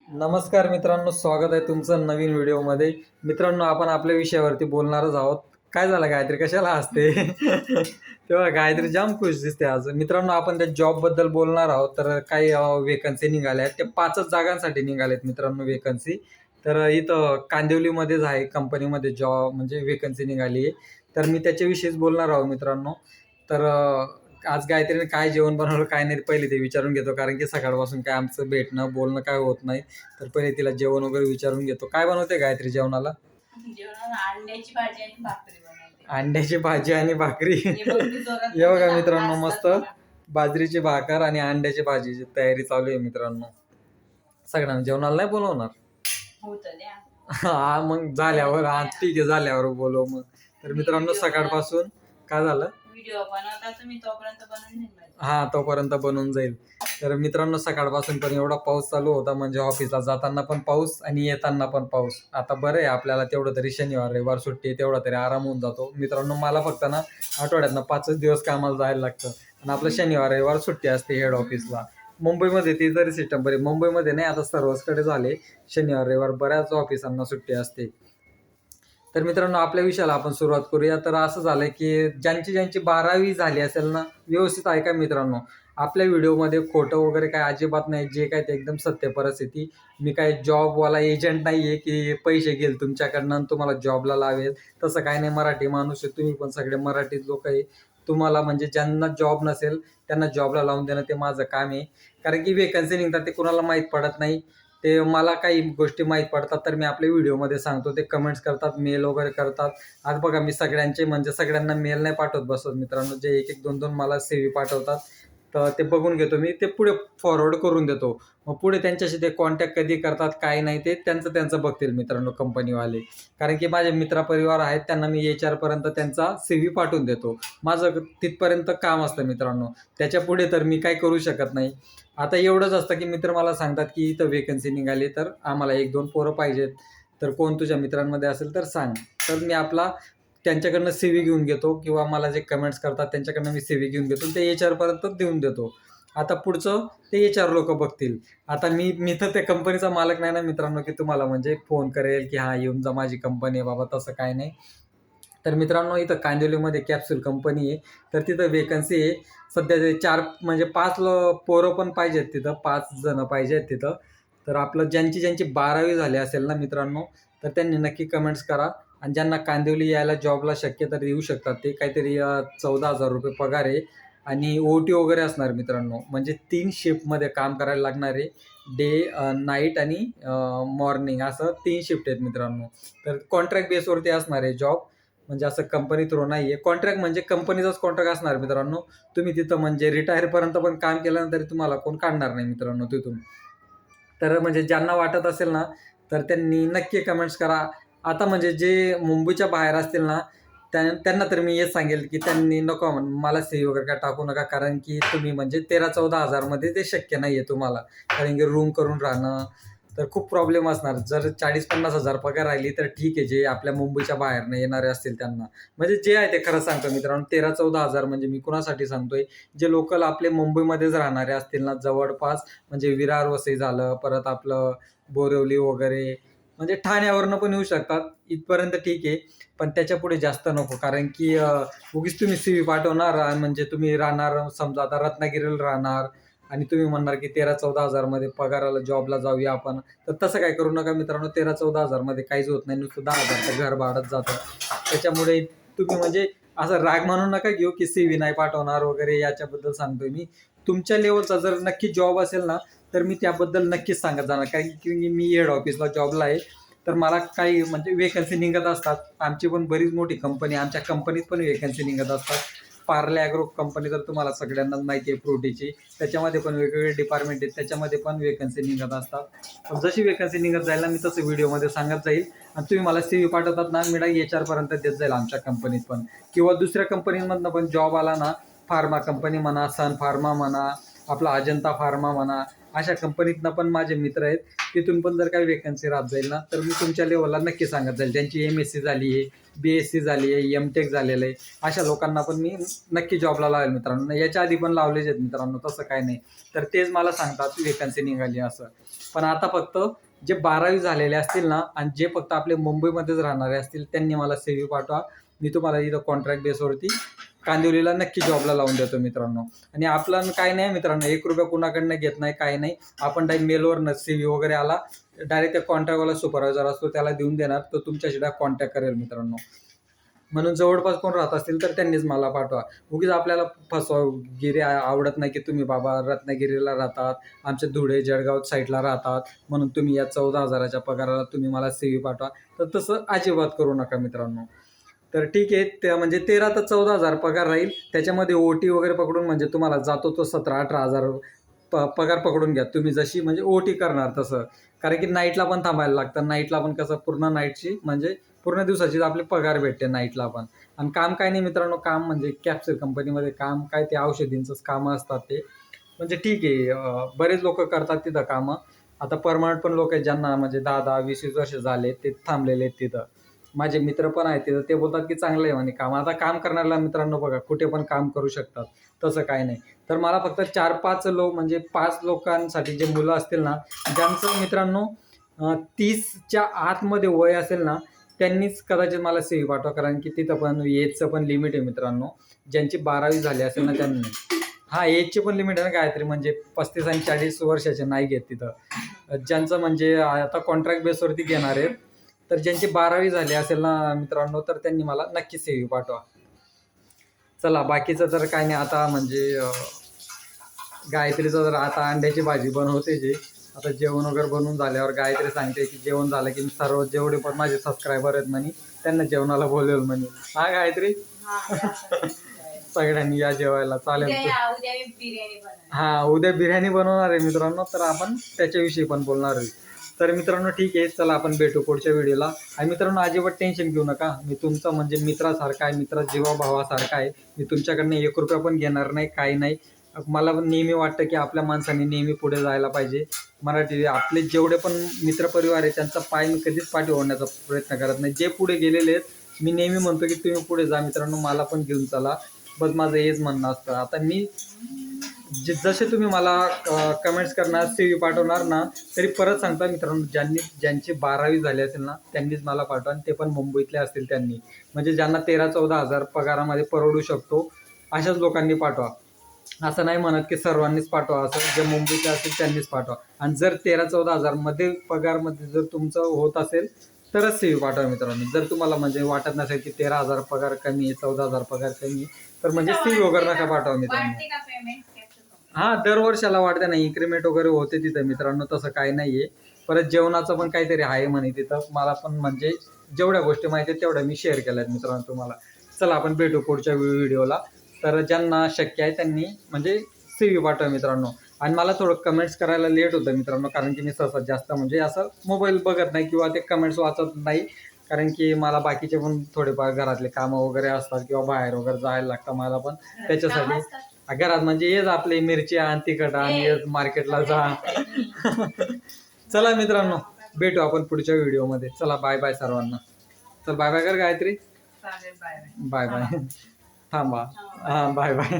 नमस्कार मित्रांनो, स्वागत आहे तुमचं नवीन व्हिडिओमध्ये. मित्रांनो, आपण आपल्या विषयावरती बोलणारच आहोत. काय झालं गायत्री, कशाला हसते? तेव्हा गायत्री जाम खुश दिसते आज. मित्रांनो, आपण त्या जॉबबद्दल बोलणार आहोत. तर काही वेकन्सी निघाल्या आहेत. त्या 5च जागांसाठी निघाल्यात मित्रांनो वेकन्सी. तर इथं कांदिवलीमध्येच आहे, कंपनीमध्ये जॉब म्हणजे वेकन्सी निघाली आहे. तर मी त्याच्याविषयीच बोलणार आहोत मित्रांनो. तर आज गायत्रीने काय जेवण बनवलं काय नाही पहिले ते विचारून घेतो, कारण की सकाळपासून काय आमचं भेटणं बोलणं काय होत नाही. तर पहिले तिला जेवण वगैरे विचारून घेतो. काय बनवते गायत्री जेवणाला? जेवणाला अंड्याची भाजी आणि भाकरी बनवते. अंड्याची भाजी आणि भाकरी. हे बघा मित्रांनो, मस्त बाजरीची भाकर आणि अंड्याची भाजीची तयारी चालू आहे मित्रांनो. सगळ्यांना जेवणाला नाही बोलवणार? हा, मग झाल्यावर. हा ठीक आहे, झाल्यावर बोलव मग. तर मित्रांनो, सकाळपासून काय झालं? व्हिडिओ बनवता तुम्ही तोपर्यंत बनवून घेईन. हा, तोपर्यंत बनवून जाईल. तर मित्रांनो, सकाळपासून पण एवढा पाऊस चालू होता, म्हणजे ऑफिसला जाताना पण पाऊस आणि येताना पण पाऊस. आता बरं आहे आपल्याला, तेवढं तरी शनिवार रविवार सुट्टी आहे, तेवढा तरी आराम होऊन जातो. मित्रांनो, मला फक्त ना आठवड्यातनं 5च दिवस कामाला जायला लागतं आणि आपलं शनिवार रविवार सुट्टी असते हेड ऑफिसला. मुंबईमध्ये ती तरी सिस्टम बरी, मुंबईमध्ये नाही, आता सर्वचकडे झाले शनिवार रविवार, बऱ्याच ऑफिसांना सुट्टी असते. तर मित्रांनो, आपल्या विषयाला आपण सुरुवात करूया. तर असं झालं की ज्यांची 12वी झाली असेल ना, व्यवस्थित ऐका मित्रांनो. आपल्या व्हिडिओमध्ये खोटं वगैरे काय अजिबात नाही, जे काय ते एकदम सत्य परिस्थिती. मी काय जॉबवाला एजंट नाही आहे की पैसे घेईल तुमच्याकडनं आणि तुम्हाला जॉबला लावेल, तसं काय नाही. मराठी माणूस आहे, तुम्ही पण सगळे मराठीत लोक आहे. तुम्हाला म्हणजे ज्यांना जॉब नसेल त्यांना जॉबला लावून देणं ते माझं काम आहे. कारण की वेकन्सी निघतात ते कुणाला माहीत पडत नाही. ते मला काही गोष्टी माहीत पडतात तर मी आपल्या व्हिडिओमध्ये सांगतो. ते कमेंट्स करतात, मेल वगैरे करतात. आज बघा, मी सगळ्यांचे म्हणजे सगळ्यांना मेल नाही पाठवत बसत मित्रांनो. जे 1-1, 2-2 मला CV पाठवतात, तर ते बघून घेतो मी, ते पुढे फॉरवर्ड करून देतो. मग पुढे त्यांच्याशी ते कॉन्टॅक्ट कधी करतात काय नाही ते त्यांचं बघतील मित्रांनो कंपनीवाले. कारण की माझे मित्रपरिवार आहेत, त्यांना मी HR पर्यंत त्यांचा CV पाठवून देतो. माझं तिथपर्यंत काम असतं मित्रांनो. त्याच्या पुढे तर मी काय करू शकत नाही. आता एवढंच असतं की मित्र मला सांगतात की इथं वेकन्सी निघाली, तर आम्हाला 1-2 पोरं पाहिजेत, तर कोण तुझ्या मित्रांमध्ये असेल तर सांग. तर मी आपला त्यांच्याकडनं CV घेऊन घेतो, किंवा मला जे कमेंट्स करतात त्यांच्याकडनं मी CV घेऊन घेतो, ते HR पर्यंत देऊन देतो. आता पुढचं ते HR लोकं बघतील. आता मी तर त्या कंपनीचा मालक नाही ना मित्रांनो, की तुम्हाला म्हणजे फोन करेल की हां येऊन जा, माझी कंपनी आहे बाबा, तसं काय नाही. तर मित्रांनो, इथं कांदिवलीमध्ये कॅप्सूल कंपनी आहे. तर तिथं वेकन्सी आहे. सध्या ते 4 म्हणजे 5 पोरं पण पाहिजेत तिथं, 5 जणं पाहिजेत तिथं. तर आपलं ज्यांची 12वी झाली असेल ना मित्रांनो, तर त्यांनी नक्की कमेंट्स करा. आणि ज्यांना कांदिवली यायला जॉबला शक्य तर येऊ शकतात. ते काहीतरी 14,000 रुपये पगार आहे आणि OT वगैरे असणार मित्रांनो. म्हणजे 3 शिफ्टमध्ये काम करायला लागणार आहे. डे, नाईट आणि मॉर्निंग, असं 3 शिफ्ट आहेत मित्रांनो. तर कॉन्ट्रॅक्ट बेसवरती असणार आहे जॉब, म्हणजे असं कंपनी थ्रू नाही आहे. कॉन्ट्रॅक्ट म्हणजे कंपनीचाच कॉन्ट्रॅक्ट असणार मित्रांनो. तुम्ही तिथं म्हणजे रिटायरपर्यंत पण काम केलं तरी तुम्हाला कोण काढणार नाही मित्रांनो तिथून. तर म्हणजे ज्यांना वाटत असेल ना, तर त्यांनी नक्की कमेंट्स करा. आता म्हणजे जे मुंबईच्या बाहेर असतील ना, त्यांना तर मी हेच सांगेल की त्यांनी नको, मला CV वगैरे काय टाकू नका. कारण की तुम्ही म्हणजे 13-14 हजारमध्ये ते शक्य नाही आहे तुम्हाला. कारण की रूम करून राहणं तर खूप प्रॉब्लेम असणार. जर 40-50 हजार पगार राहिली तर ठीक आहे, जे आपल्या मुंबईच्या बाहेरनं येणारे असतील त्यांना. म्हणजे जे आहे ते खरं सांगतो मित्रांनो. 13-14 हजार म्हणजे मी कुणासाठी सांगतोय, जे लोकल आपले मुंबईमध्येच राहणारे असतील ना जवळपास, म्हणजे विरार वसई झालं, परत आपलं बोरिवली वगैरे, म्हणजे ठाण्यावरनं पण येऊ शकतात, इथपर्यंत ठीक आहे. पण त्याच्यापुढे जास्त नको. कारण की उगीच तुम्ही CV पाठवणार आणि म्हणजे तुम्ही राहणार समजा आता रत्नागिरीला राहणार आणि तुम्ही म्हणणार की 13-14 हजारमध्ये पगाराला जॉबला जाऊया आपण. तर तसं काय करू नका मित्रांनो. 13-14 हजारमध्ये काहीच होत नाही, नुसतं 10,000चं घर भाडंच जातं. त्याच्यामुळे तुम्ही म्हणजे असं राग म्हणून नका घेऊ की CV नाही पाठवणार वगैरे, याच्याबद्दल सांगतोय मी. तुमच्या लेवलचा जर नक्की जॉब असेल ना, तर मी त्याबद्दल नक्कीच सांगत जाणार. कारण की मी हेड ऑफिसला जॉबला आहे, तर मला काही म्हणजे वेकन्सी निघत असतात. आमची पण बरीच मोठी कंपनी, आमच्या कंपनीत पण वेकन्सी निघत असतात. पार्ले ॲग्रो कंपनी तर तुम्हाला सगळ्यांनाच माहिती आहे, फ्रुटीची. त्याच्यामध्ये पण वेगवेगळे डिपार्टमेंट आहेत, त्याच्यामध्ये पण वेकन्सी निघत असतात. पण जशी वेकन्सी निघत जाईल ना, मी तसं व्हिडिओमध्ये सांगत जाईल. आणि तुम्ही मला CV पाठवतात ना, मी डायरेक्ट HR पर्यंत देत जाईल आमच्या कंपनीत पण. किंवा दुसऱ्या कंपनीमधनं पण जॉब आला ना, फार्मा कंपनी म्हणा, सन फार्मा म्हणा, आपला अजंता फार्मा म्हणा, अशा कंपनीतनं पण माझे मित्र आहेत. तिथून पण जर काही वेकन्सी राहत जाईल ना तर मी तुमच्या लेवलला नक्की सांगत जाईल. ज्यांची MSc झाली आहे, BSc झाली आहे, MTech झालेलं आहे, अशा लोकांना पण मी नक्की जॉबला लावेल मित्रांनो. याच्या आधी पण लावलेच आहेत मित्रांनो, तसं काय नाही. तर तेच मला सांगतात वेकन्सी निघाली असं. पण आता फक्त जे 12वी झालेले असतील ना आणि जे फक्त आपले मुंबईमध्येच राहणारे असतील त्यांनी मला CV पाठवा. मी तुम्हाला इथं कॉन्ट्रॅक्ट बेसवरती कांदिवलीला नक्की जॉबला लावून देतो मित्रांनो. आणि आपलं काय नाही मित्रांनो, 1 रुपया कुणाकडनं घेत नाही, काय नाही. आपण डायरेक्ट मेलवर CV वगैरे आला डायरेक्ट त्या कॉन्ट्रॅक्टवाला सुपरवायझर असतो त्याला देऊन देणार, तो तुमच्याशी कॉन्टॅक्ट करेल मित्रांनो. म्हणून जवळपास कोण राहत असतील तर त्यांनीच मला पाठवा. उगीच आपल्याला फसवागिरी आवडत नाही की तुम्ही बाबा रत्नागिरीला राहतात, आमच्या धुळे जळगाव साईडला राहतात, म्हणून तुम्ही या 14,000च्या पगाराला तुम्ही मला CV पाठवा. तर तसं अजिबात करू नका मित्रांनो. तर ठीक आहे, त्या म्हणजे 13 ते 14,000 पगार राहील. त्याच्यामध्ये OT वगैरे पकडून म्हणजे तुम्हाला जातो तो 17-18,000 पगार पकडून घ्या तुम्ही, जशी म्हणजे OT करणार तसं. कारण की नाईटला पण थांबायला लागतं. नाईटला पण कसं पूर्ण नाईटची म्हणजे पूर्ण दिवसाची आपले पगार भेटते नाईटला पण. आणि काम काय नाही मित्रांनो, काम म्हणजे कॅप्सूल कंपनीमध्ये काम काय ते औषधींचंच कामं असतात ते. म्हणजे ठीक आहे, बरेच लोक करतात तिथं कामं. आता परमनंट पण लोक आहेत ज्यांना म्हणजे 10-10, 20-20 वर्ष झाले ते थांबलेले आहेत तिथं. माझे मित्र पण आहेत तिथं, ते बोलतात की चांगलं आहे म्हणे काम. आता काम करणाऱ्याला मित्रांनो बघा कुठे पण काम करू शकतात, तसं काय नाही. तर मला फक्त 4-5 लोक म्हणजे 5 लोकांसाठी जे मुलं असतील ना, ज्यांचं मित्रांनो 30च्या आतमध्ये वय असेल ना, त्यांनीच कदाचित मला CV पाठवा. कारण की तिथं पण एजचं पण लिमिट आहे मित्रांनो. ज्यांची 12वी झाली असेल ना त्यांनी. हां, एजची पण लिमिट आहे ना काहीतरी, म्हणजे 35 आणि 40 वर्षाचे नाही घेत तिथं. ज्यांचं म्हणजे आता कॉन्ट्रॅक्ट बेसवरती घेणार आहेत, तर ज्यांची 12वी झाली असेल ना मित्रांनो, तर त्यांनी मला नक्की CV पाठवा. चला बाकीचं तर काय नाही. आता म्हणजे गायत्रीचं जर आता अंड्याची भाजी बनवते जे, आता जेवण वगैरे बनवून झाल्यावर गायत्री सांगते की जेवण झालं की सर्व जेवढे पण माझे सबस्क्रायबर आहेत म्हणे त्यांना जेवणाला बोलवेल म्हणे. हा गायत्री, सगळ्यांनी या जेवायला चालेल. उद्या मी बिर्याणी बनवणार. हां, उद्या बिर्याणी बनवणार आहे मित्रांनो, तर आपण त्याच्याविषयी पण बोलणार आहे. तर मित्रांनो ठीक आहे, चला आपण भेटू पुढच्या व्हिडिओला. आणि मित्रांनो अजिबात टेन्शन घेऊ नका, मी तुमचा म्हणजे मित्रासारखा आहे, मित्र जीवाभावासारखा आहे. मी तुमच्याकडनं 1 रुपया पण घेणार नाही, काही नाही. मला पण नेहमी वाटतं की आपल्या माणसाने नेहमी पुढे जायला पाहिजे. मराठी आपले जेवढे पण मित्रपरिवार आहे त्यांचा पाय मी कधीच पाठी ओढण्याचा प्रयत्न करत नाही. जे पुढे गेलेले आहेत मी नेहमी म्हणतो की तुम्ही पुढे जा मित्रांनो, मला पण घेऊन चला. बस माझं हेच म्हणणं असतं. आता मी जसे तुम्ही मला कमेंट्स करणार, CV पाठवणार ना, तरी परत सांगता मित्रांनो, ज्यांची 12वी झाली असेल ना त्यांनीच मला पाठवा. आणि ते पण मुंबईतले असतील त्यांनी, म्हणजे ज्यांना 13-14,000 पगारामध्ये परवडू शकतो अशाच लोकांनी पाठवा. असं नाही म्हणत की सर्वांनीच पाठवा, असं जे मुंबईतले असतील त्यांनीच पाठवा. आणि जर 13-14,000 मध्ये पगारमध्ये जर तुमचं होत असेल तरच CV पाठवा मित्रांनो. जर तुम्हाला म्हणजे वाटत नसेल की 13,000 पगार कमी आहे, 14,000 पगार कमी आहे, तर म्हणजे CV वगैरे नका पाठवा मित्रांनो. वाढते का पेमेंट? हां, दर वर्षाला वाढते ना, इन्क्रीमेंट वगैरे होते तिथं मित्रांनो, तसं काही नाही आहे. परत जेवणाचं पण काहीतरी आहे म्हणे तिथं. मला पण म्हणजे जेवढ्या गोष्टी माहिती आहेत तेवढ्या मी शेअर केल्या आहेत मित्रांनो तुम्हाला. चला आपण भेटू पुढच्या व्हिडिओला. तर ज्यांना शक्य आहे त्यांनी म्हणजे CV पाठवा मित्रांनो. आणि मला थोडं कमेंट्स करायला लेट होतं मित्रांनो, कारण की मी सहसा जास्त म्हणजे असं मोबाईल बघत नाही किंवा ते कमेंट्स वाचत नाही. कारण की मला बाकीचे पण थोडेफार घरातले कामं वगैरे असतात किंवा बाहेर वगैरे जायला लागतं मला पण. त्याच्यासाठी घरात म्हणजे हेच आपले मिरची आण, तिखट आण, हेच मार्केटला जा. चला मित्रांनो भेटू आपण पुढच्या व्हिडिओमध्ये. चला बाय बाय सर्वांना. चल बाय बाय कर गायत्री. चालेल, बाय बाय. Bye bye. थांबा. हां, बाय बाय.